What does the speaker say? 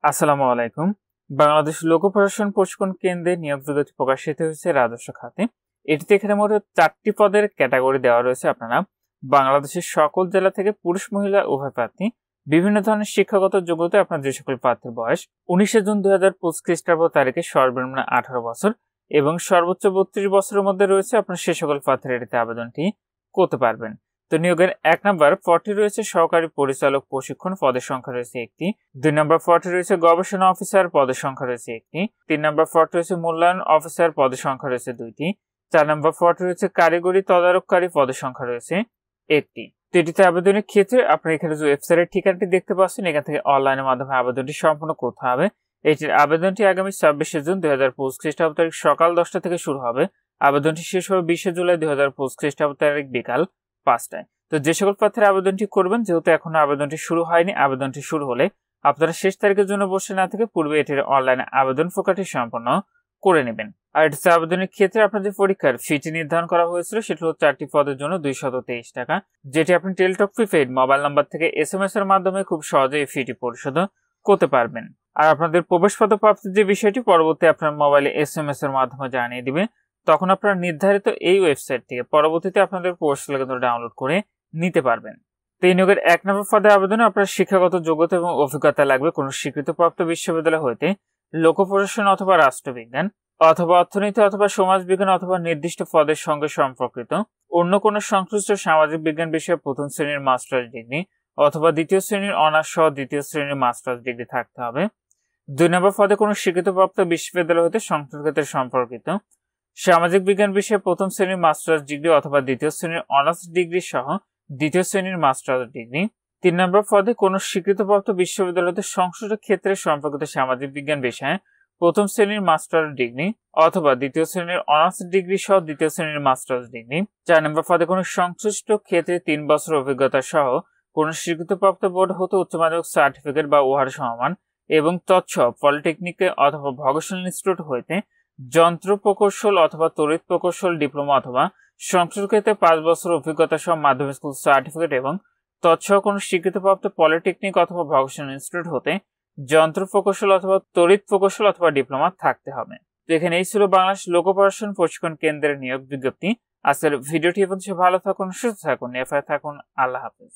আসসালামু আলাইকুম। বাংলাদেশ লোক প্রশাসন প্রশিক্ষণ কেন্দ্রে নিয়োগ বিজ্ঞপ্তি প্রকাশিত হয়েছে রাজস্ব খাতে। এটিতে এখানে মোট 4টি পদের ক্যাটাগরি দেওয়া রয়েছে। আপনারা বাংলাদেশের সকল জেলা থেকে পুরুষ মহিলা উভয় প্রার্থী, বিভিন্ন ধরনের শিক্ষাগত যোগ্যতা, আপনার যে সকল প্রার্থীর বয়স 19 জুন 2025 খ্রিস্টাব্দ তারিখে সর্বনিম্ন 18 বছর এবং সর্বোচ্চ 32 বছরের মধ্যে রয়েছে, আপনার সে সকল প্রার্থীরা এটিতে আবেদনটি করতে পারবেন। তো নিয়োগের 1 নম্বর পদটি রয়েছে সহকারী পরিচালক প্রশিক্ষণ, পদের সংখ্যা রয়েছে একটি। 2 নম্বর পদটি রয়েছে গবেষণা অফিসার, পদের সংখ্যা রয়েছে একটি। 3 নম্বর পদটি রয়েছে মূল্যায়ন অফিসার, পদের সংখ্যা রয়েছে 2টি। 4 নম্বর পদটি রয়েছে কারিগরি তদারককারী, পদের সংখ্যা রয়েছে একটি। তো এটিতে আবেদনের ক্ষেত্রে আপনারা এখানে যে ওয়েবসাইটের ঠিকানাটি দেখতে পাচ্ছেন, এখান থেকে অনলাইনের মাধ্যমে আবেদনটি সম্পন্ন করতে হবে। এটির আবেদনটি আগামী 26 জুন 2025 খ্রিস্টাব্দ তারিখ সকাল 10টা থেকে শুরু হবে। আবেদনটি শেষ হবে 20 জুলাই 2025 খ্রিস্টাব্দ তারিখ বিকাল 5টায়। তো যে সকল প্রার্থীরা আবেদনটি করবেন, যেহেতু এখনো আবেদনটি শুরু হয়নি, আবেদনটি শুরু হলে আপনারা শেষ তারিখের জন্য বসে না থেকে পূর্বে এটির অনলাইনে আবেদন প্রক্রিয়াটি সম্পন্ন করে নেবেন। আর এটিতে আবেদনের ক্ষেত্রে আপনাদের পরীক্ষার ফিটি নির্ধারণ করা হয়েছিল, সেটি হলো 4টি পদের জন্য 223 টাকা, যেটি আপনি টেলিটক প্রিপেইড মোবাইল নাম্বার থেকে SMS এর মাধ্যমে খুব সহজে এই ফিটি পরিশোধ করতে পারবেন। আর আপনাদের প্রবেশপত্র প্রাপ্তির যে বিষয়টি পরবর্তী আপনার মোবাইলে SMS এর মাধ্যমে জানিয়ে দিবে। তখন আপনারা নির্ধারিত এই ওয়েবসাইট থেকে পরবর্তীতে আপনাদের প্রবেশপত্র কিন্তু ডাউনলোড করে নিতে পারবেন। তো এই নিয়োগের 1 নম্বর পদে আবেদনে আপনার শিক্ষাগত যোগ্যতা এবং অভিজ্ঞতা লাগবে কোনো স্বীকৃতপ্রাপ্ত বিশ্ববিদ্যালয় হইতে লোক প্রশাসন অথবা রাষ্ট্রবিজ্ঞান অথবা অর্থনীতি অথবা সমাজবিজ্ঞান অথবা নির্দিষ্ট পদের সঙ্গে সম্পর্কিত অন্য কোনো সংশ্লিষ্ট সামাজিক বিজ্ঞান বিষয়ে প্রথম শ্রেণীর মাস্টার্স ডিগ্রি অথবা দ্বিতীয় শ্রেণীর অনার্স সহ দ্বিতীয় শ্রেণীর মাস্টার্স ডিগ্রি থাকতে হবে। 2 নম্বর পদে কোনো স্বীকৃতপ্রাপ্ত বিশ্ববিদ্যালয় হতে সংশ্লিষ্ট ক্ষেত্রে সম্পর্কিত সামাজিক বিজ্ঞান বিষয়ে প্রথম শ্রেণীর মাস্টার্স ডিগ্রি অথবা দ্বিতীয় শ্রেণীর অনার্স ডিগ্রি সহ দ্বিতীয় শ্রেণীর মাস্টার্স ডিগ্রি। 3 নম্বর পদে কোনো স্বীকৃতপ্রাপ্ত বিশ্ববিদ্যালয়তে সংশ্লিষ্ট ক্ষেত্রে সম্পর্কিত সামাজিক বিজ্ঞান বিষয়ে প্রথম শ্রেণীর মাস্টার্স ডিগ্রি অথবা দ্বিতীয় শ্রেণীর অনার্স ডিগ্রি সহ দ্বিতীয় শ্রেণীর মাস্টার্স ডিগ্রি। 4 নম্বর পদে কোনো সংশ্লিষ্ট ক্ষেত্রে 3 বছর অভিজ্ঞতা সহ কোনো স্বীকৃতপ্রাপ্ত বোর্ড হতে উচ্চ মাধ্যমিক সার্টিফিকেট বা উহার সমান এবং তৎসহ পলিটেকনিকে অথবা ভোকেশনাল ইনস্টিটিউট হইতে যন্ত্র প্রকৌশল অথবা তড়িৎ প্রকৌশল ডিপ্লোমা অথবা সংশ্লিষ্ট ক্ষেত্রে 5 বছর অভিজ্ঞতা সহ মাধ্যমিক স্কুল সার্টিফিকেট এবং তৎসহ কোনো স্বীকৃতপ্রাপ্ত পলিটেকনিক অথবা ভোকেশনাল ইনস্টিটিউট হতে যন্ত্র প্রকৌশল অথবা তড়িৎ প্রকৌশল অথবা ডিপ্লোমা থাকতে হবে। তো এখানে এই ছিল বাংলাদেশ লোক প্রশাসন প্রশিক্ষণ কেন্দ্রের নিয়োগ বিজ্ঞপ্তি। আজকের ভিডিওটি এবং ভালো থাকুন, সুস্থ থাকুন, নিরাপদে থাকুন। আল্লাহ হাফেজ।